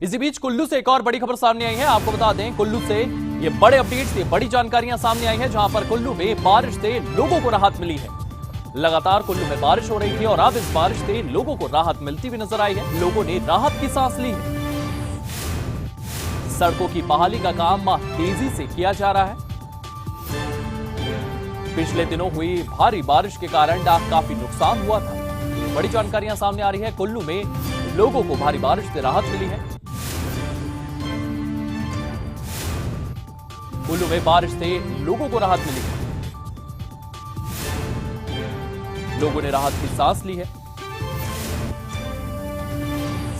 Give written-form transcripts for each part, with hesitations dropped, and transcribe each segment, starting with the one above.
इसी बीच कुल्लू से एक और बड़ी खबर सामने आई है। आपको बता दें, कुल्लू से ये बड़े अपडेट्स, ये बड़ी जानकारियां सामने आई हैं, जहां पर कुल्लू में बारिश से लोगों को राहत मिली है। लगातार कुल्लू में बारिश हो रही थी और अब इस बारिश से लोगों को राहत मिलती हुई नजर आई है। लोगों ने राहत की सांस ली है। सड़कों की बहाली का काम तेजी से किया जा रहा है। पिछले दिनों हुई भारी बारिश के कारण काफी नुकसान हुआ था। बड़ी जानकारियां सामने आ रही है। कुल्लू में लोगों को भारी बारिश से राहत मिली है। कुल्लू में बारिश से लोगों को राहत मिली है। लोगों ने राहत की सांस ली है।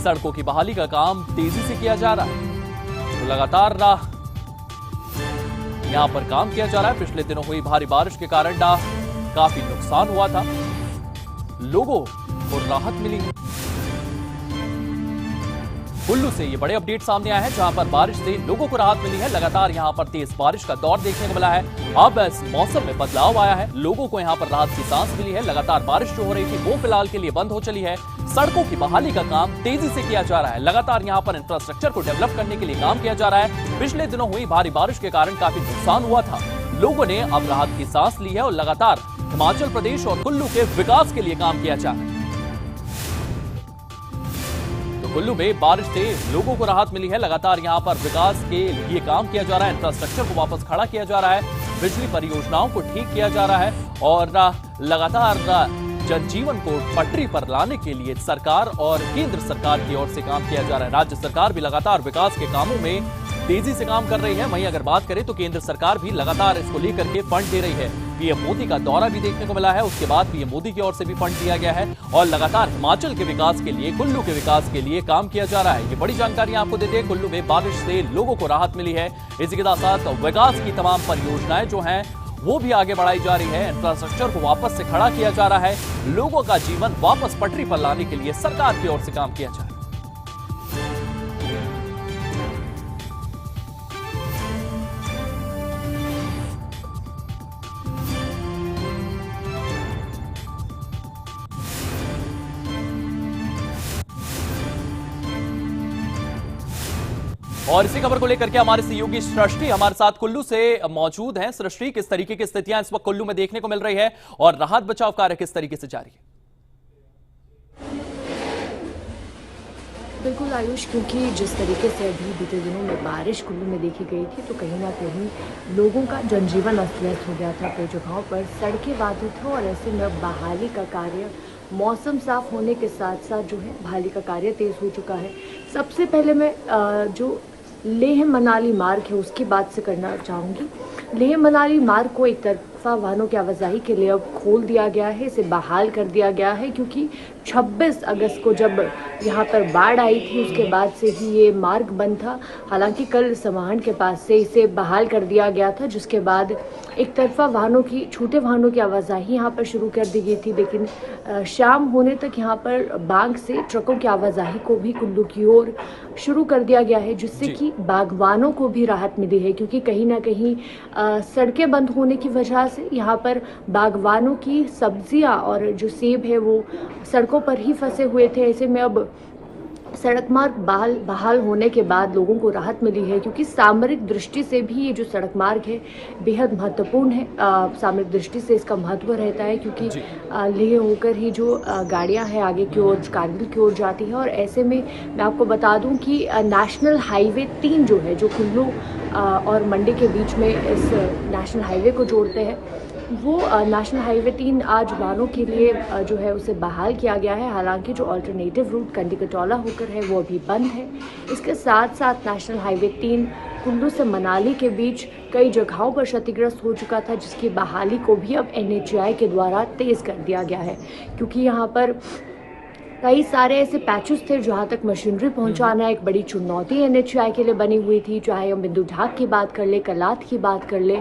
सड़कों की बहाली का काम तेजी से किया जा रहा है। तो लगातार यहां पर काम किया जा रहा है। पिछले दिनों हुई भारी बारिश के कारण काफी नुकसान हुआ था। लोगों को राहत मिली है। कुल्लू से ये बड़े अपडेट सामने आए हैं, जहां पर बारिश से लोगों को राहत मिली है। लगातार यहां पर तेज बारिश का दौर देखने को मिला है। अब इस मौसम में बदलाव आया है। लोगों को यहां पर राहत की सांस मिली है। लगातार बारिश जो हो रही थी वो फिलहाल के लिए बंद हो चली है। सड़कों की बहाली का काम तेजी से किया जा रहा है। लगातार यहां पर इंफ्रास्ट्रक्चर को डेवलप करने के लिए काम किया जा रहा है। पिछले दिनों हुई भारी बारिश के कारण काफी नुकसान हुआ था। लोगों ने अब राहत की सांस ली है और लगातार हिमाचल प्रदेश और कुल्लू के विकास के लिए काम किया जा रहा है। कुल्लू में बारिश से लोगों को राहत मिली है। लगातार यहां पर विकास के लिए काम किया जा रहा है। इंफ्रास्ट्रक्चर को वापस खड़ा किया जा रहा है। बिजली परियोजनाओं को ठीक किया जा रहा है और लगातार जनजीवन को पटरी पर लाने के लिए सरकार और केंद्र सरकार की ओर से काम किया जा रहा है। राज्य सरकार भी लगातार विकास के कामों में तेजी से काम कर रही है। वहीं अगर बात करें तो केंद्र सरकार भी लगातार इसको लेकर के फंड दे रही है। पीएम मोदी का दौरा भी देखने को मिला है। उसके बाद पीएम मोदी की ओर से भी फंड दिया गया है और लगातार हिमाचल के विकास के लिए, कुल्लू के विकास के लिए काम किया जा रहा है। ये बड़ी जानकारी आपको देते हैं। कुल्लू में बारिश से लोगों को राहत मिली है। इसी के साथ विकास की तमाम परियोजनाएं जो हैं वो भी आगे बढ़ाई जा रही है। इंफ्रास्ट्रक्चर को वापस से खड़ा किया जा रहा है। लोगों का जीवन वापस पटरी पर लाने के लिए सरकार की ओर से काम किया जा रहा है। और इसी खबर को लेकर के हमारे सहयोगी सृष्टि हमारे साथ कुल्लू से मौजूद हैं। सृष्टि, किस तरीके की स्थितियां इस वक्त कुल्लू में देखने को मिल रही है और राहत बचाव कार्य किस तरीके से जारी है? बिल्कुल आयुष, क्योंकि जिस तरीके से अभी बीते दिनों में बारिश कुल्लू में देखी गई थी तो कहीं ना कहीं लोगों का जनजीवन अस्त व्यस्त हो गया था। कई जगहों पर सड़कें बाधित हो और ऐसे में बहाली का कार्य, मौसम साफ होने के साथ साथ जो है बहाली का कार्य तेज हो चुका है। सबसे पहले मैं जो लेह मनाली मार्ग है उसकी बात से करना चाहूँगी। लेह मनाली मार्ग को एक तरफा वाहनों की आवाजाही के लिए अब खोल दिया गया है, इसे बहाल कर दिया गया है, क्योंकि 26 अगस्त को जब यहाँ पर बाढ़ आई थी उसके बाद से ही ये मार्ग बंद था। हालांकि कल समाहन के पास से इसे बहाल कर दिया गया था, जिसके बाद एक तरफा वाहनों की, छोटे वाहनों की आवाजाही यहाँ पर शुरू कर दी गई थी। लेकिन शाम होने तक यहाँ पर बांग से ट्रकों की आवाजाही को भी कुल्लू की ओर शुरू कर दिया गया है, जिससे कि बागवानों को भी राहत मिली है। क्योंकि कहीं ना कहीं सड़कें बंद होने की वजह से यहाँ पर बागवानों की सब्जियाँ और जो सेब है वो सड़कों पर ही फंसे हुए थे। ऐसे में अब सड़क मार्ग बहाल होने के बाद लोगों को राहत मिली है, क्योंकि सामरिक दृष्टि से भी ये जो सड़क मार्ग है बेहद महत्वपूर्ण है। सामरिक दृष्टि से इसका महत्व रहता है, क्योंकि लेह होकर ही जो गाड़ियां हैं आगे की ओर, कारगिल की ओर जाती है। और ऐसे में मैं आपको बता दूं कि नेशनल हाईवे 3 जो है, जो कुल्लू और मंडी के बीच में इस नेशनल हाईवे को जोड़ते हैं, वो नेशनल हाईवे 3 आज वाहनों के लिए जो है उसे बहाल किया गया है। हालांकि जो अल्टरनेटिव रूट कंडी कटौला होकर है वो अभी बंद है। इसके साथ साथ नेशनल हाईवे 3 कुल्लू से मनाली के बीच कई जगहों पर क्षतिग्रस्त हो चुका था, जिसकी बहाली को भी अब NHAI के द्वारा तेज़ कर दिया गया है। क्योंकि यहाँ पर कई सारे ऐसे पैचेस थे जहाँ तक मशीनरी पहुँचाना एक बड़ी चुनौती NHAI के लिए बनी हुई थी। चाहे हम बिंदु ढाक की बात कर ले, कलाथ की बात कर ले,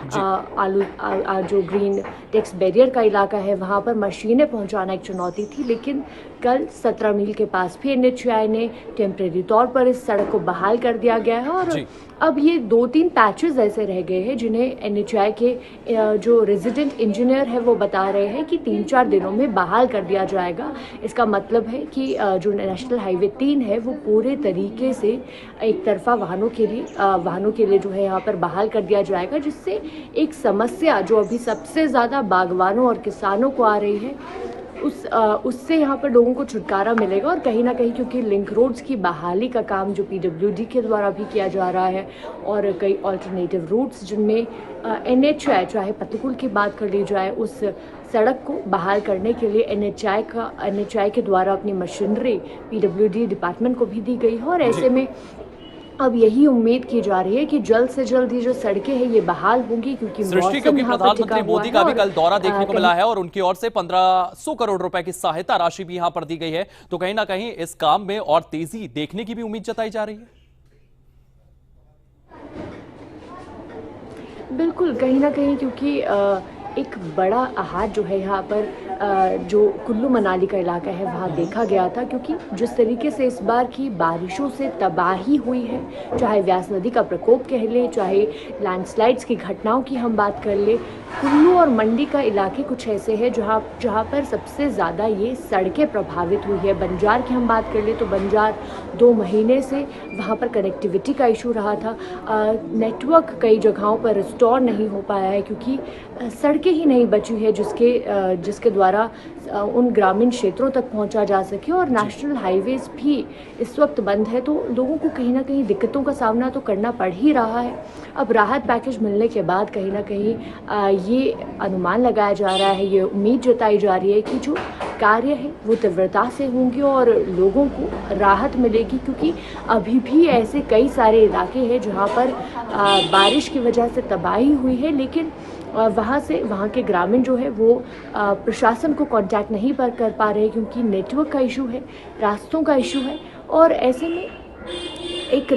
जो ग्रीन टेक्स बैरियर का इलाका है वहाँ पर मशीनें पहुँचाना एक चुनौती थी। लेकिन कल 17 मील के पास भी NHAI ने टेम्परेरी तौर पर इस सड़क को बहाल कर दिया गया है और अब ये 2-3 पैचेस ऐसे रह गए हैं जिन्हें NHAI के जो रेजिडेंट इंजीनियर है वो बता रहे हैं कि 3-4 दिनों में बहाल कर दिया जाएगा। इसका मतलब है कि जो नेशनल हाईवे 3 है वो पूरे तरीके से एक तरफा वाहनों के लिए जो है यहाँ पर बहाल कर दिया जाएगा, जिससे एक समस्या जो अभी सबसे ज़्यादा बागवानों और किसानों को आ रही है उससे यहाँ पर लोगों को छुटकारा मिलेगा। और कहीं ना कहीं क्योंकि लिंक रोड्स की बहाली का काम जो PWD के द्वारा भी किया जा रहा है और कई ऑल्टरनेटिव रूट्स जिनमें NHAI, चाहे पतकुल की बात कर ली जाए, उस सड़क को बहाल करने के लिए NHAI के द्वारा अपनी मशीनरी PWD डिपार्टमेंट को भी दी गई है और ऐसे में अब यही उम्मीद की जा रही है कि जल्द से जल्द ये जो सड़कें हैं ये बहाल होंगी, क्योंकि सृष्टि, क्योंकि प्रधानमंत्री मोदी का भी कल दौरा देखने को मिला है और उनकी ओर से 1500 करोड़ रुपए की सहायता राशि भी यहां पर दी गई है, तो कहीं ना कहीं इस काम में और तेजी देखने की भी उम्मीद जताई जा रही है। बिल्कुल, कहीं ना कहीं क्योंकि एक बड़ा हाथ जो है यहाँ पर जो कुल्लू मनाली का इलाका है वहाँ देखा गया था, क्योंकि जिस तरीके से इस बार की बारिशों से तबाही हुई है, चाहे व्यास नदी का प्रकोप कह ले, चाहे लैंडस्लाइड्स की घटनाओं की हम बात कर ले, कुल्लू और मंडी का इलाके कुछ ऐसे हैं जहाँ पर सबसे ज़्यादा ये सड़कें प्रभावित हुई है। बंजार की हम बात कर ले तो बंजार 2 महीने से वहाँ पर कनेक्टिविटी का इशू रहा था, नेटवर्क कई जगहों पर रिस्टोर नहीं हो पाया है क्योंकि सड़कें ही नहीं बची है जिसके द्वारा उन ग्रामीण क्षेत्रों तक पहुंचा जा सके और नेशनल हाईवेज भी इस वक्त बंद है, तो लोगों को कहीं ना कहीं दिक्कतों का सामना तो करना पड़ ही रहा है। अब राहत पैकेज मिलने के बाद कहीं ना कहीं ये अनुमान लगाया जा रहा है, ये उम्मीद जताई जा रही है कि जो कार्य है वो तीव्रता से होंगे और लोगों को राहत मिलेगी, क्योंकि अभी भी ऐसे कई सारे इलाके हैं जहाँ पर बारिश की वजह से तबाही हुई है, लेकिन वहाँ के ग्रामीण जो है वो प्रशासन को कांटेक्ट नहीं कर पा रहे क्योंकि नेटवर्क का इशू है, रास्तों का इशू है और ऐसे में एक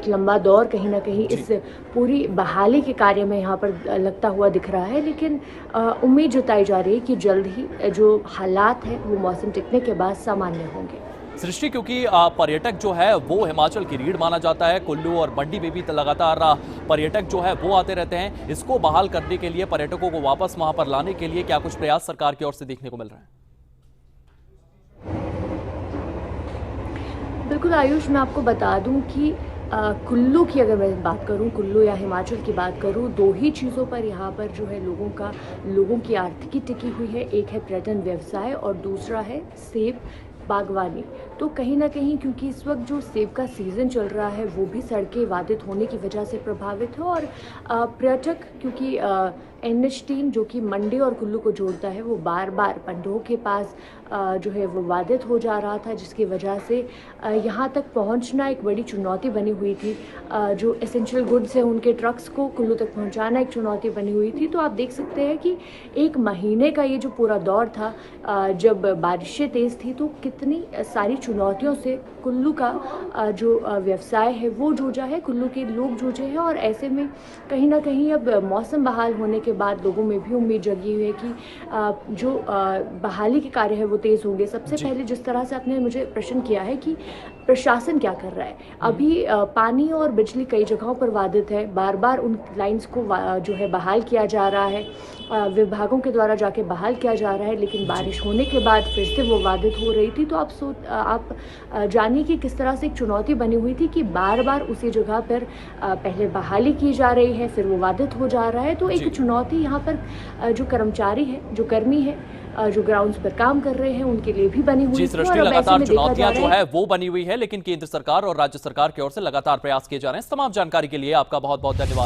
लंबा दौर कहीं ना कहीं इस पूरी बहाली के कार्य में यहाँ पर लगता हुआ दिख रहा है। लेकिन उम्मीद जताई जा रही है कि जल्द ही जो हालात हैं वो मौसम टिकने के बाद सामान्य होंगे। सृष्टि, क्योंकि पर्यटक जो है वो हिमाचल की रीढ़ माना जाता है, कुल्लू और मंडी में भी लगातार पर्यटक जो है वो आते रहते हैं, इसको बहाल करने के लिए, पर्यटकों को वापस वहां पर लाने के लिए क्या कुछ प्रयास सरकार की ओर से देखने को मिल रहा है? बिल्कुल आयुष, मैं आपको बता दूं कि कुल्लू की अगर मैं बात करूं, कुल्लू या हिमाचल की बात करूं, 2 ही चीज़ों पर यहाँ पर जो है लोगों की आर्थिकी टिकी हुई है। एक है पर्यटन व्यवसाय और दूसरा है सेब बागवानी। तो कहीं ना कहीं क्योंकि इस वक्त जो सेब का सीज़न चल रहा है वो भी सड़कें बाधित होने की वजह से प्रभावित है और पर्यटक क्योंकि NH3 जो कि मंडी और कुल्लू को जोड़ता है वो बार बार पंडोह के पास जो है वो बाधित हो जा रहा था, जिसकी वजह से यहाँ तक पहुँचना एक बड़ी चुनौती बनी हुई थी। जो एसेंशियल गुड्स है उनके ट्रक्स को कुल्लू तक पहुँचाना एक चुनौती बनी हुई थी। तो आप देख सकते हैं कि 1 महीने का ये जो पूरा दौर था, जब बारिशें तेज़ थी तो कितनी सारी चुनौतियों से कुल्लू का जो व्यवसाय है वो जूझा है, कुल्लू के लोग जूझे हैं और ऐसे में कहीं ना कहीं अब मौसम बहाल होने के बाद लोगों में भी उम्मीद जगी हुई है कि जो बहाली के कार्य है वो तेज़ होंगे। सबसे पहले जिस तरह से आपने मुझे प्रश्न किया है कि प्रशासन क्या कर रहा है, अभी पानी और बिजली कई जगहों पर बाधित है, बार बार उन लाइंस को जो है बहाल किया जा रहा है, विभागों के द्वारा जाके बहाल किया जा रहा है, लेकिन बारिश होने के बाद फिर से वो बाधित हो रही थी। तो आप जानिए कि किस तरह से एक चुनौती बनी हुई थी कि बार बार उसी जगह पर पहले बहाली की जा रही है, फिर वो बाधित हो जा रहा है। तो एक चुनौती यहाँ पर जो कर्मचारी है, जो कर्मी है, जो ग्राउंड्स पर काम कर रहे हैं उनके लिए भी बनी हुई है। लगातार चुनौतियां जो है वो बनी हुई है, लेकिन केंद्र सरकार और राज्य सरकार की ओर से लगातार प्रयास किए जा रहे हैं। तमाम जानकारी के लिए आपका बहुत बहुत धन्यवाद।